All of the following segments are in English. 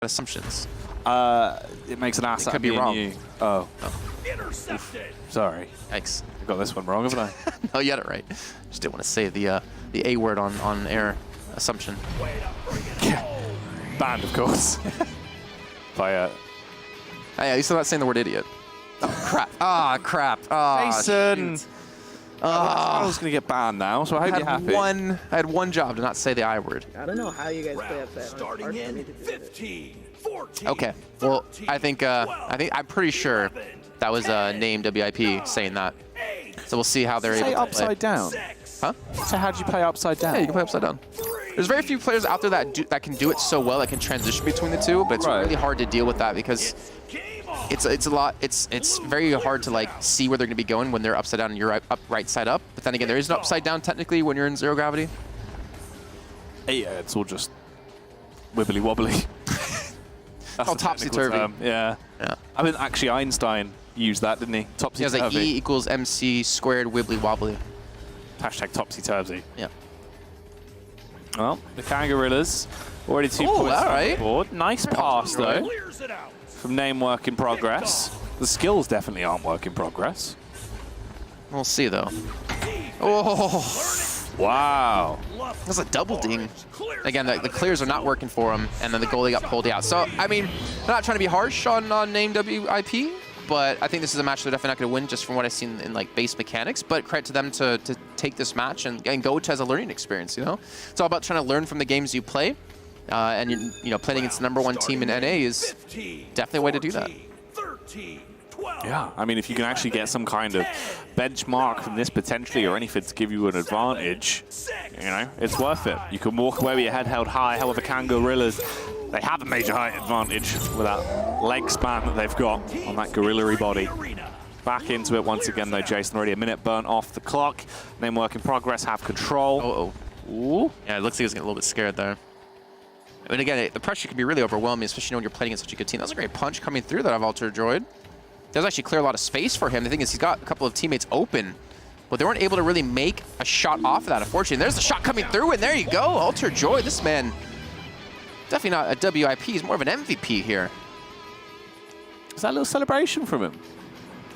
assumptions. It makes an ass out of me and you. Oh. Intercepted. Sorry. Thanks. I got this one wrong, haven't I? No, you had it right. Just didn't want to say the A word on air. Assumption. Banned, of course. By Hey, you still not saying the word idiot. Oh, crap. Ah, crap. Ah, Jason. shoot. I was going to get banned now, so I hope you're happy. I had one job to not say the I word. I don't know how you guys play upset. Starting in 15, 14. Okay. Well, I think I'm pretty sure that was name WIP saying that. So we'll see how they're able to play. Upside down. Huh? So how do you play upside down? Yeah, you can play upside down. There's very few players out there that can do it so well, that can transition between the two, but it's really hard to deal with that because it's very hard to like see where they're going to be going when they're upside down and you're right side up. But then again, there is an upside down technically when you're in zero gravity. Yeah, it's all just wibbly wobbly. That's all topsy-turvy. Yeah. I mean, actually, Einstein used that, didn't he? Topsy-turvy. He has like E equals MC squared wibbly wobbly. Hashtag topsy-turvy. Yeah. Well, the Kangorillaz already 2 points on the board. Nice pass, though, from name work in progress. The skills definitely aren't work in progress. We'll see, though. Oh! Wow. That's a double ding. Again, the clears are not working for him, and then the goalie got pulled out. So, I mean, I'm not trying to be harsh on name WIP, but I think this is a match they're definitely not going to win just from what I've seen in like base mechanics. But credit to them to take this match and go to as a learning experience. You know, it's all about trying to learn from the games you play, and you know, playing against the #1 team in NA is definitely a way to do that. Yeah, I mean, if you can actually get some kind of benchmark from this potentially or anything to give you an advantage, you know, it's worth it. You can walk away with your head held high. However, Kangorillaz, they have a major height advantage with that leg span that they've got on that gorilla-y body. Back into it once again, though, Jason. Already a minute burnt off the clock. Name work in progress, have control. Ooh. Yeah, it looks like he's getting a little bit scared there. I mean, again, the pressure can be really overwhelming, especially when you're playing against such a good team. That was a great punch coming through that I've Altered Droid. Does actually clear a lot of space for him. The thing is, he's got a couple of teammates open, but they weren't able to really make a shot off of that, unfortunately. There's the shot coming through, and there you go. Altered Droid, this man, definitely not a WIP. He's more of an MVP here. Was that a little celebration from him?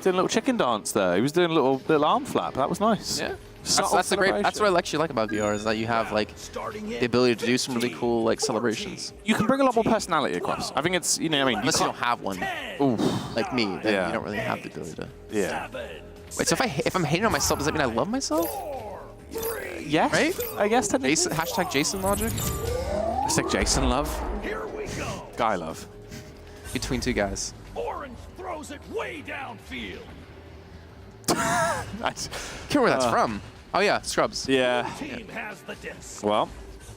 Doing a little chicken dance there. He was doing a little arm flap. That was nice. Yeah. That's what I actually like about VR, is that you have like the ability to do some really cool like celebrations. You can bring a lot more personality across. I think it's, you know, I mean, unless you don't have one, like me, then you don't really have the ability to. Yeah. Wait, so if I'm hating on myself, does that mean I love myself? Yes. Right? I guess technically. Hashtag Jason logic. Hashtag Jason love. Here we go. Guy love. Between two guys. Orange throws it way downfield. I can't remember where that's from. Oh yeah, Scrubs. Yeah. Team has the disc. Well,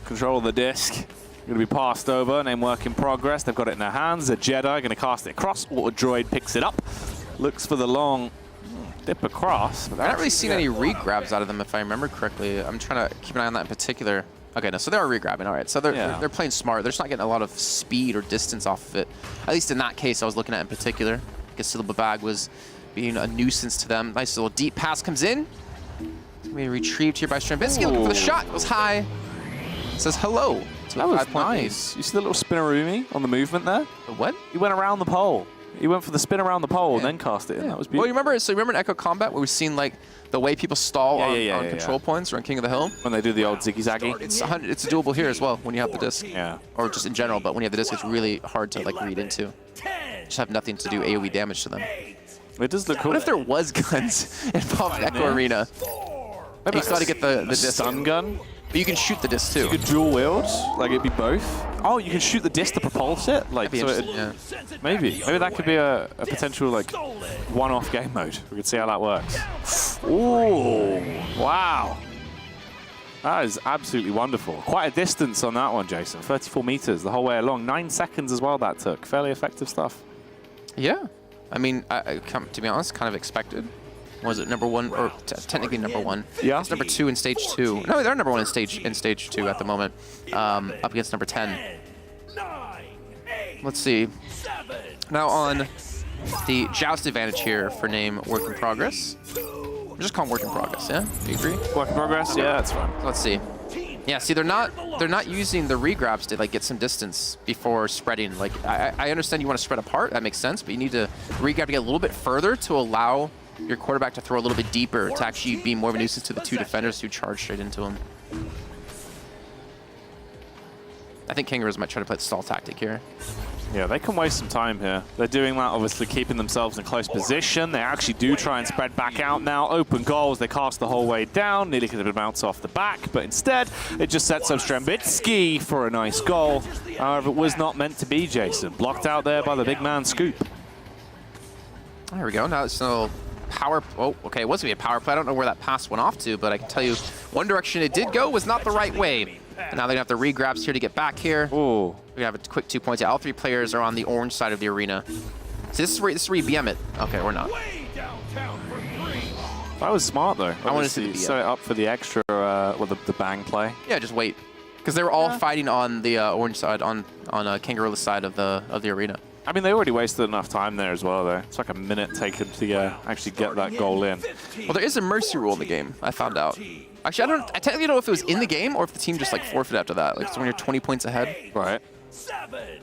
control of the disc. Going to be passed over. Name work in progress. They've got it in their hands. A Jedi going to cast it across. Auto Droid picks it up. Looks for the long dip across. I've not really seen any re-grabs out of them, if I remember correctly. I'm trying to keep an eye on that in particular. Okay, no, so they are re-grabbing. All right, so they're playing smart. They're just not getting a lot of speed or distance off of it. At least in that case I was looking at in particular. I guess the bag was being a nuisance to them. Nice little deep pass comes in. Maybe retrieved here by Stravinsky, looking for the shot. Goes high. Says hello. That was nice. You see the little spinneroomy on the movement there? The what? He went around the pole. He went for the spin around the pole and then cast it in. That was beautiful. Well, you remember in Echo Combat where we've seen like the way people stall on control points or on King of the Hill? When they do the old ziggy-zaggy. It's doable here as well when you have the disc. Yeah. Or just in general, but when you have the disc, it's really hard to like read into. Just have nothing to do AoE damage to them. It does look cool. What if there was guns involved in Echo Arena? Maybe you got to get the disc. Stun gun? But you can shoot the disc too. You could dual wield, like it'd be both. Oh, you can shoot the disc to propulse it? Like, so maybe that could be a potential like one-off game mode. We could see how that works. Ooh, wow. That is absolutely wonderful. Quite a distance on that one, Jason. 34 meters the whole way along. 9 seconds as well that took. Fairly effective stuff. Yeah. I mean, to be honest, kind of expected. Was it #1 or technically #1? Yeah. It's #2 in stage 2. No, they're #1 in stage 2 at the moment. Up against #10. Let's see. Now on the joust advantage here for name work in progress. We'll just call them work in progress. Yeah, do you agree? Work in progress. Yeah, that's fine. Let's see. Yeah, see, they're not they're not using the regrabs to like get some distance before spreading. Like I understand you want to spread apart, that makes sense, but you need to regrab to get a little bit further to allow your quarterback to throw a little bit deeper to actually be more of a nuisance to the two defenders who charge straight into him. I think Kangorillaz might try to play the stall tactic here. Yeah, they can waste some time here. They're doing that, obviously keeping themselves in close position. They actually do try and spread back out now. Open goals, they cast the whole way down. Nearly could have bounced off the back, but instead, it just sets up Strembitsky for a nice goal. However, it was not meant to be, Jason. Blocked out there by the big man Scoop. There we go. Now it's no power. Oh, okay, it was going to be a power play. I don't know where that pass went off to, but I can tell you one direction it did go was not the right way. And now they're going to have the regrabs here to get back here. Ooh. We have a quick 2 points. All three players are on the orange side of the arena. So this is where you BM it. Okay, we're not. That was smart, though. I want to see set it up for the extra, well, the bang play. Yeah, just wait. Because they were all fighting on the orange side, on Kangorillaz side of the arena. I mean, they already wasted enough time there as well, though. It's like a minute taken to actually get that goal in. Well, there is a mercy rule in the game, I found out. Actually, I technically don't know if it was in the game or if the team just like forfeited after that. Like, so when you're 20 points ahead. Right.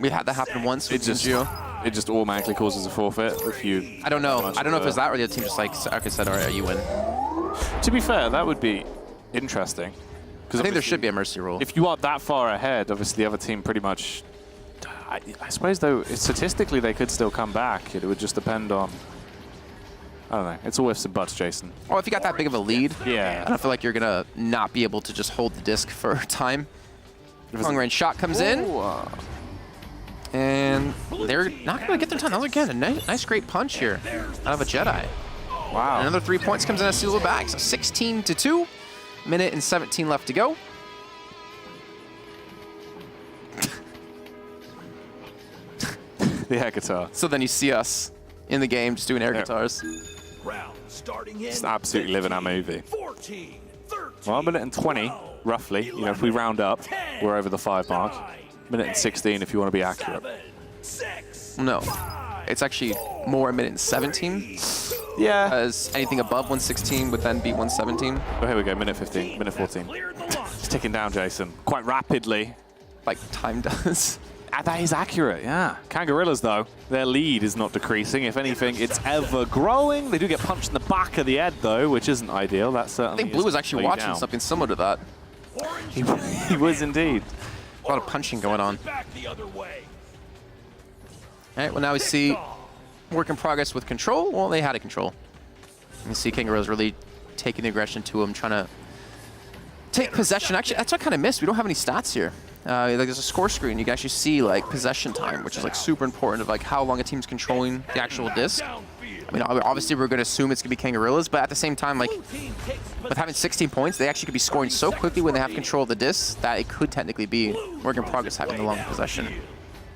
We had that happen once with Gio. It just automatically causes a forfeit if you... I don't know. I don't know if it was that or the other team just like, okay, said, all right, you win. To be fair, that would be interesting. I think there should be a mercy rule. If you are that far ahead, obviously the other team pretty much... I suppose, though, statistically they could still come back. It would just depend on... I don't know. It's all ifs and buts, Jason. Well, if you got that big of a lead, yeah. I don't feel like you're going to not be able to just hold the disc for time. Long range shot comes in. And they're not going to get their time. That was, again, a nice, great punch here out of a Jedi. Wow. Another 3 points comes in as Seal back. So 16-2. Minute and 17 left to go. The air guitar. So then you see us in the game just doing air guitars. Just absolutely living our movie. 14, 13, Well, a minute and 20, roughly. You know, if we round up, we're over the 5 mark. Minute and 16 if you want to be accurate. No. It's actually more a minute and 17. Yeah. As anything above 116 would then be 117. Oh, here we go, minute 15, minute 14. It's ticking down, Jason, quite rapidly. Like time does. That is accurate, yeah. Kangorillaz, though, their lead is not decreasing. If anything, it's ever growing. They do get punched in the back of the head, though, which isn't ideal. That certainly I think Blue was actually watching something similar to that. He was indeed. A lot of punching going on. All right, well, now we see work in progress with control. Well, they had a control. You can see Kangorillaz really taking the aggression to him, trying to take possession. Actually, that's what I kind of missed. We don't have any stats here. Like there's a score screen. You can actually see like possession time, which is like super important of like how long a team's controlling the actual disc. I mean, obviously we're going to assume it's going to be Kangorillaz, but at the same time, like with having 16 points, they actually could be scoring so quickly when they have control of the disc that it could technically be work in progress having the long possession.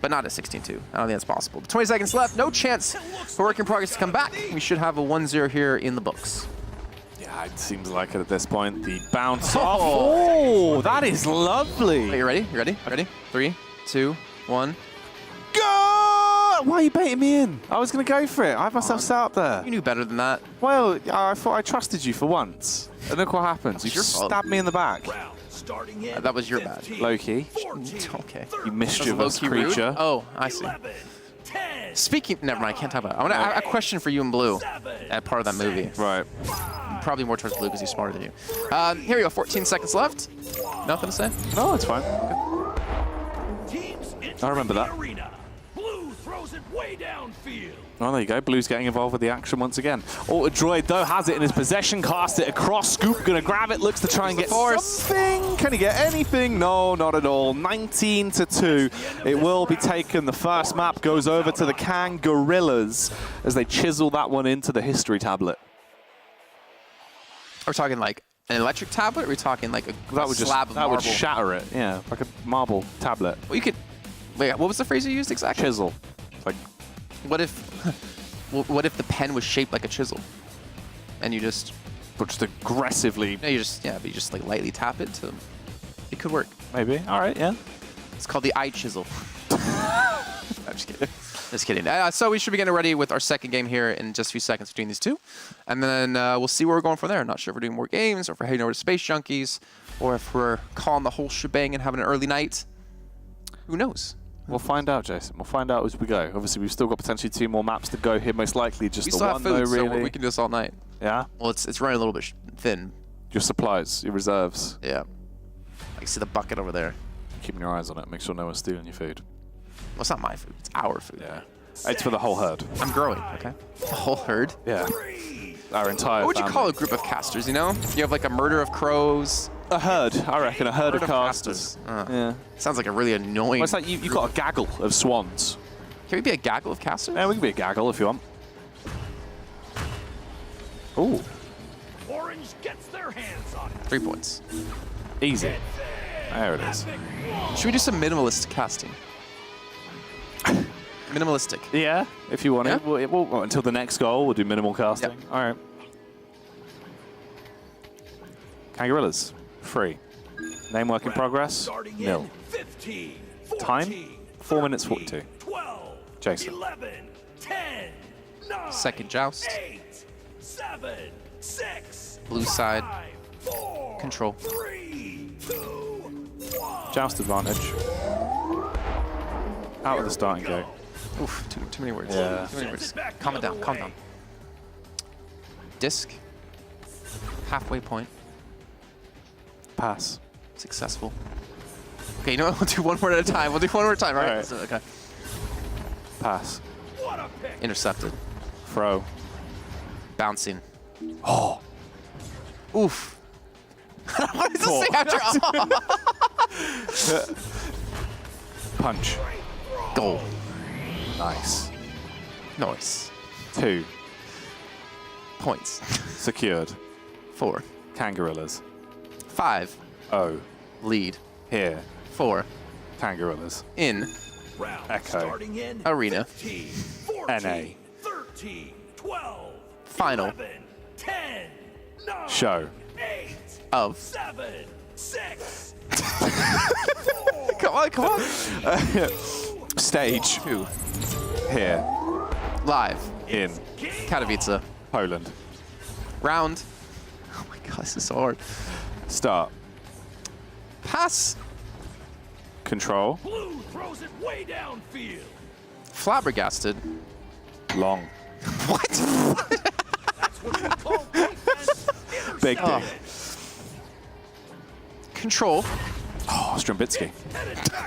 But not at 16-2. I don't think that's possible. 20 seconds left. No chance for work in progress to come back. We should have a 1-0 here in the books. Yeah, it seems like it at this point. The bounce off. Oh, that is lovely. Are you ready? You ready? Ready? 3, 2, 1. Go! Why are you baiting me in? I was going to go for it. I had myself sat up there. You knew better than that. Well, I thought I trusted you for once. And look what happens. You stabbed me in the back. That was your bad. Low-key. Okay. You mischievous creature. Rude? Oh, I see. Speaking, never mind, I can't talk about it. I want to a question for you and Blue at part of that movie. Right. Probably more towards Blue because he's smarter than you. Here we go, 14 seconds left. Nothing to say? No, it's fine. I remember that. Blue throws it way downfield. Oh, there you go. Blue's getting involved with the action once again. Altered Droid, though, has it in his possession. Cast it across. Scoop going to grab it. Looks to try and get something. Can he get anything? No, not at all. 19-2. It will be taken. The first map goes over to the Kangorillaz as they chisel that one into the history tablet. We're talking like an electric tablet, or are we talking like a slab of marble? That would shatter it, yeah. Like a marble tablet. Well, you could... Wait, what was the phrase you used exactly? Chisel. Like... What if the pen was shaped like a chisel, and you just aggressively? No, you just like lightly tap it to. It could work. Maybe. All right. Yeah. It's called the eye chisel. I'm just kidding. Just kidding. So we should be getting ready with our second game here in just a few seconds between these two. And then we'll see where we're going from there. Not sure if we're doing more games or if we're heading over to Space Junkies or if we're calling the whole shebang and having an early night. Who knows? We'll find out, Jason. We'll find out as we go. Obviously, we've still got potentially 2 more maps to go here. Most likely just We the still one, have food, though, really. so we can do this all night. Yeah? Well, it's running a little bit thin. Your supplies, your reserves. Yeah. I can see the bucket over there. Keeping your eyes on it. Make sure no one's stealing your food. Well, it's not my food. It's our food. Yeah. It's for the whole herd. I'm growing, okay? The whole herd? Yeah. Our entire What would you family. call a group of casters, you know? You have like a murder of crows. A herd, I reckon. A herd of casters. Yeah. Sounds like a really annoying... Well, it's like you've got a gaggle of swans. Can we be a gaggle of casters? Yeah, we can be a gaggle if you want. Ooh. Orange gets their hands on it. 3 points. Easy. There it is. Should we do some minimalist casting? Minimalistic. Yeah, if you want Yeah? it. Well, until the next goal, we'll do minimal casting. Yep. All right. Kangorillaz, free. Name work in progress, Starting nil. in 15, 14, Time, 4 minutes 42. 12, Jason. 11, 10, 9, Second joust. 8, 7, 6, Blue side. 5, 4, Control. 3, 2, 1. Joust advantage. Out of the starting gate. Oof, too many words. Yeah. Too many words. Calm it down, calm down. Disc. Halfway point. Pass. Successful. Okay, you know what? We'll do one word at a time. We'll do one word at a time, right? All right. So, okay. Pass. What a pick. Intercepted. Throw. Bouncing. Oh. Oof. What does it say after? Oh. Punch. Goal. Nice. Nice. 2. Points. Secured. 4. Kangorillaz. 5. Oh. Lead. Here. 4. Kangorillaz. In. Round Echo. starting in Arena. 15, 14, NA. 13, 12, Final. 11, 10, 9, Show. 8, Of. 7, 6, Come on, come on. Stage. 2. Here. Live. In. Katowice. Poland. Round. Oh my god, this is so hard. Start. Pass. Control. Blue throws it way downfield. Flabbergasted. Long. What? That's what we call defense. Big Oh. D. Control. Oh, Strumbitsky.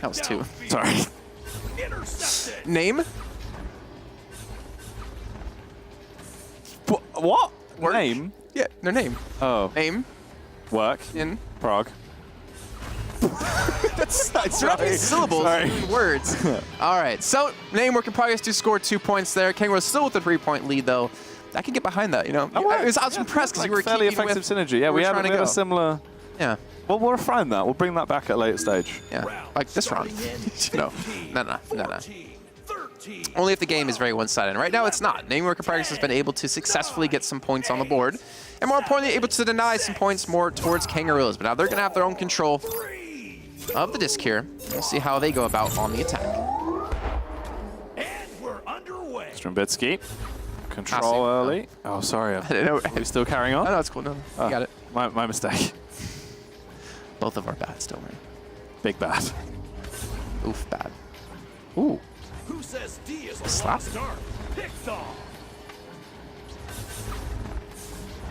That was 2. Sorry. Intercepted. Name. What? Work. Name? Yeah, their name. Oh. Name. Work. In. Prague. It's not syllables, Sorry. words. All right, so name, work in progress to score 2 points there. Kangorillaz still with a 3-point lead, though. I can get behind that, you know. I was impressed because you were fairly keeping effective with synergy. Yeah, we have trying to a go. similar. Yeah, Well, we'll refine that. We'll bring that back at a later stage. yeah, like this round. No. 14, 13, Only if the game is very one-sided. And right now, it's not. Name, work in progress has been able to successfully get some points on the board, and more importantly, able to deny some points more towards Kangorillaz. But now they're going to have their own control of the disc here. We'll see how they go about on the attack. and we're underway. Strumbitsky. Control Passing. early. Oh, sorry. I didn't know. Are we still carrying on? Oh, no, it's cool. No, you got it. My mistake. Both of our bats, don't worry. Big bad. Oof, bad. Ooh. Who says D is a Slap. lost art? Picked off.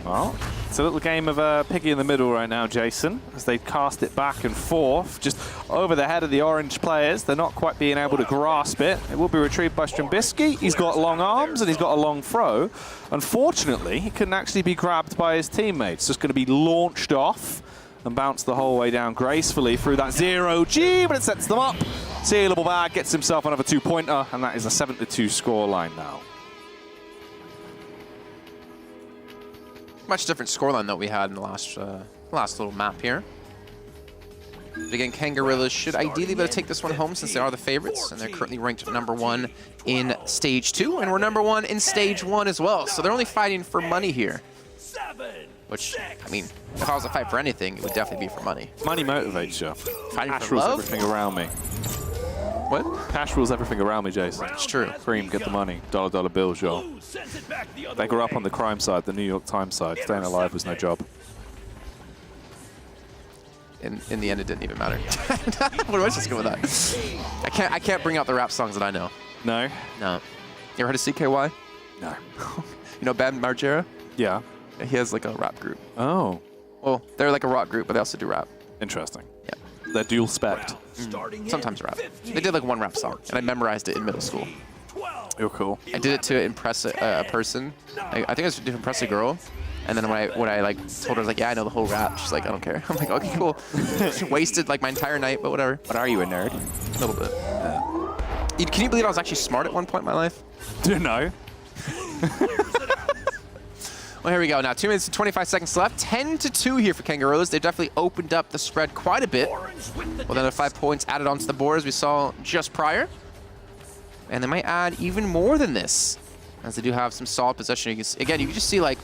Well, it's a little game of piggy in the middle right now, Jason, as they cast it back and forth, just over the head of the orange players. They're not quite being able to grasp it. It will be retrieved by Strumbitsky. He's got long arms and he's got a long throw. Unfortunately, he couldn't actually be grabbed by his teammates. Just going to be launched off and bounce the whole way down gracefully through that 0G, but it sets them up. Sealable bag gets himself another 2-pointer, and that is a 7-2 scoreline now. Much different scoreline that we had in the last little map here. But again, Kangorillaz should ideally be able to take this one home since they are the favorites, and they're currently ranked #1 in Stage 2, and we're #1 in Stage 1 as well. So they're only fighting for money here, 7, which, I mean, if I was to fight for anything, it would definitely be for money. Money motivates you. Fighting Ash for rules love? everything around me. What? Cash rules everything around me, Jason. It's true. Cream, get the money. $dollar bills, y'all. Blue sends it back the other They grew up way. on the crime side, the New York Times side. Staying alive was no job. In the end, it didn't even matter. What do I just go with that? I can't bring out the rap songs that I know. No? No. You ever heard of CKY? No. You know Bam Margera? Yeah. He has like a rap group. Oh. Well, they're like a rock group, but they also do rap. Interesting. Yeah. They're dual spect. Sometimes rap. They did like one rap song, and I memorized it in middle school. You're cool. I did it to impress a person. I think it was to impress a girl. And then when I like told her, I was like, yeah, I know the whole rap. She's like, I don't care. I'm like, okay, cool. Wasted like my entire night, but whatever. But are you a nerd? A little bit. Can you believe I was actually smart at one point in my life? Don't know. Well, here we go. Now, 2 minutes and 25 seconds left. 10-2 here for Kangorillaz. They've definitely opened up the spread quite a bit. Well, then 5 points added onto the board as we saw just prior. And they might add even more than this, as they do have some solid possession. You can see, again, you can just see like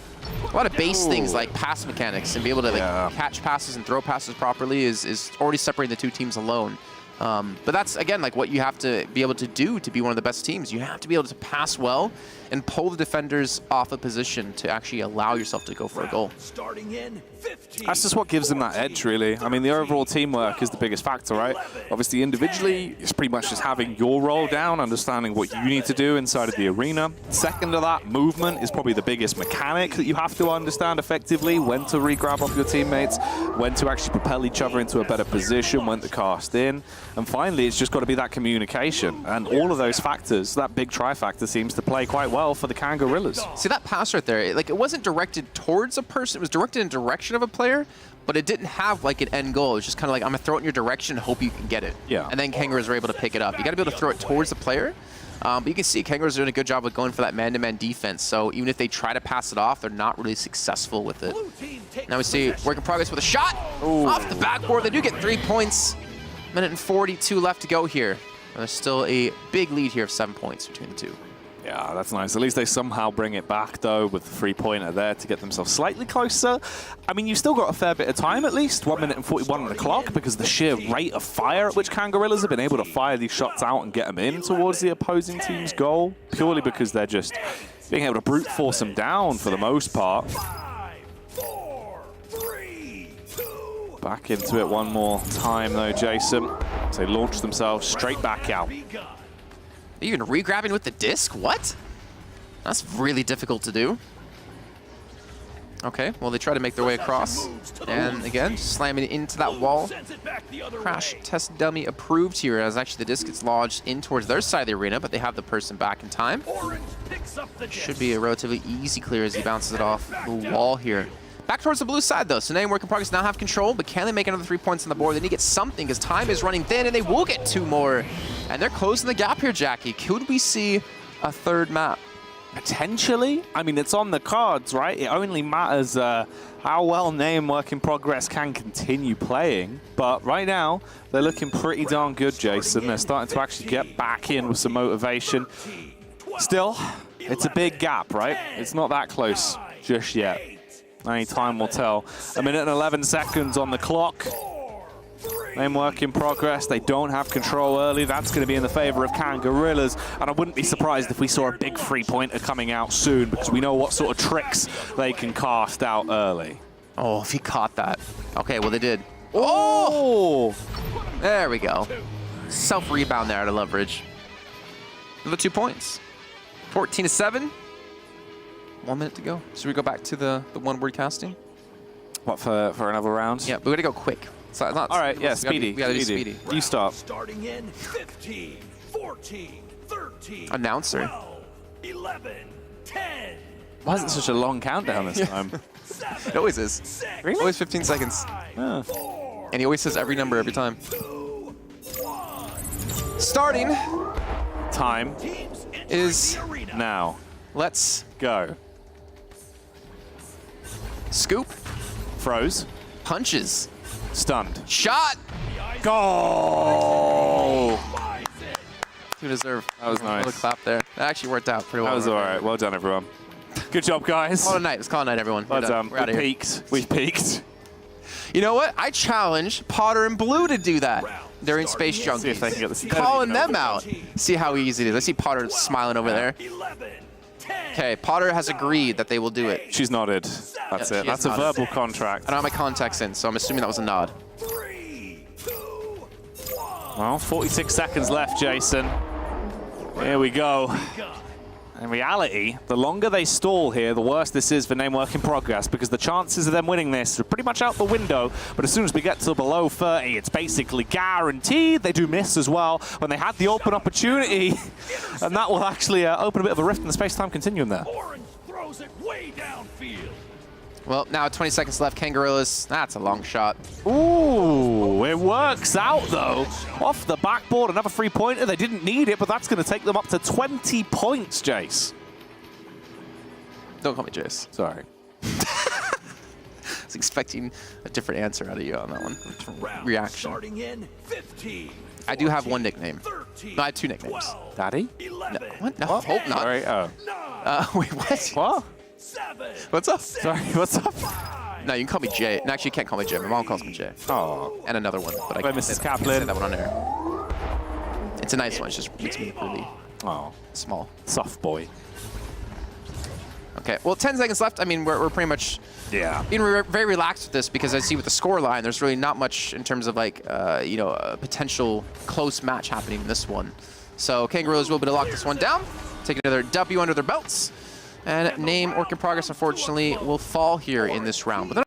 a lot of base things like pass mechanics, and be able to like catch passes and throw passes properly is already separating the two teams alone. But that's, again, like what you have to be able to do to be one of the best teams. You have to be able to pass well and pull the defenders off a position to actually allow yourself to go for a goal. Starting in 15. That's just what gives them that edge, really. I mean, the overall teamwork is the biggest factor, right? Obviously, individually, it's pretty much just having your role down, understanding what you need to do inside of the arena. Second to that, movement is probably the biggest mechanic that you have to understand effectively, when to re-grab off your teammates, when to actually propel each other into a better position, when to cast in. And finally, it's just got to be that communication. And all of those factors, that big trifactor seems to play quite well for the Kangorillaz. See that pass right there? It wasn't directed towards a person. It was directed in direction of a player, but it didn't have like an end goal. It was just kind of like, I'm going to throw it in your direction and hope you can get it. Yeah. And then Kangorillaz were able to pick it up. You got to be able to throw it towards the player. But you can see Kangorillaz doing a good job of going for that man-to-man defense. So even if they try to pass it off, they're not really successful with it. Now we see work in progress with a shot off the backboard. They do get 3 points. Minute and 42 left to go here. And there's still a big lead here of 7 points between the two. Yeah, that's nice. At least they somehow bring it back, though, with the 3-pointer there to get themselves slightly closer. I mean, you've still got a fair bit of time, at least. 1 minute and 41 on the clock, because the sheer rate of fire at which Kangorillaz have been able to fire these shots out and get them in towards the opposing team's goal, purely because they're just being able to brute force them down for the most part. 5, 4, 3, 2. Back into it one more time, though, Jason. So they launch themselves straight back out. Even re-grabbing with the disc? What? That's really difficult to do. Okay, well, they try to make their way across. And again, slamming it into that wall. Crash test dummy approved here, as actually the disc gets lodged in towards their side of the arena, but they have the person back in time. Should be a relatively easy clear as he bounces it off the wall here. Back towards the blue side, though. So now work in progress now have control, but can they make another 3 points on the board? They need to get something, because time is running thin, and they will get 2 more. And they're closing the gap here, Jackie. Could we see a third map? Potentially. I mean, it's on the cards, right? It only matters how well Name Work in Progress can continue playing. But right now, they're looking pretty darn good, Jason. They're starting to actually get back in with some motivation. Still, it's a big gap, right? It's not that close just yet. Only time will tell. 1 minute and 11 seconds on the clock. Name Work in Progress. They don't have control early. That's going to be in the favor of Kangorillaz. And I wouldn't be surprised if we saw a big 3-pointer coming out soon, because we know what sort of tricks they can cast out early. Oh, if he caught that. Okay, well, they did. Oh! There we go. Self-rebound there out of leverage. Another 2 points. 14-7. 1 minute to go. Should we go back to the one-word casting? What, for another round? Yeah, but we gotta go quick. So it's not, all right, yeah, speedy. We gotta be speedy. You start. Starting in 15, 14, 13. Announcer. 12, 11, 10. Why is it such a long countdown this time? It always is. Really? Always 15 seconds. Yeah. And he always says every number every time. Starting Time is now. let's Go. scoop, Froze. punches, Stunned. shot. Goal! You deserve That was nice. a little clap there. That actually worked out pretty well. That was all right. Well done, everyone. Good job, guys. Call it a night. Let's call it a night, everyone. Well We're done. We're out We of here. peaked. We peaked. You know what? I challenge Potter and Blue to do that. during Space See if they can get Junkies. this. Calling them out. See how easy it is. I see Potter smiling over there. 11, 10, Okay, Potter has agreed that they will do it. She's nodded. That's Yep, it. she That's is a nodded. verbal contract. I don't have my contacts in, so I'm assuming that was a nod. 3, 2, 1. Well, 46 seconds left, Jason. Here we go. In reality, the longer they stall here, the worse this is for Name Work in Progress, because the chances of them winning this are pretty much out the window. But as soon as we get to below 30, it's basically guaranteed. They do miss as well when they had the open opportunity, and that will actually open a bit of a rift in the space-time continuum there. Orange throws it way downfield. Well, now 20 seconds left. Kangorillaz, that's a long shot. Ooh, it works out though. Off the backboard, another 3-pointer. They didn't need it, but that's going to take them up to 20 points, Jace. Don't call me Jace. Sorry. I was expecting a different answer out of you on that one. Round Reaction. starting in 15. I do have one nickname. 13, No, I have two nicknames. 12, Daddy? 11, What? No, hope not. Sorry. Oh. 9, Wait, what? What? 7, What's up? 6, Sorry, what's up? 5. No, you can call me Jay. No, actually, you can't call me Jay. My mom calls me Jay. Oh. And another one, but I Hello, can't Mrs. say- can't Kaplan. say that one on air. It's a nice one. It just makes me really Oh. small. Soft boy. Okay, well, 10 seconds left. I mean, we're pretty much Yeah. being very relaxed with this because I see with the score line, there's really not much in terms of like, you know, a potential close match happening in this one. So Kangorillaz will be to lock this one down, take another W under their belts, and Name Work in Progress, unfortunately, will fall here in this round. But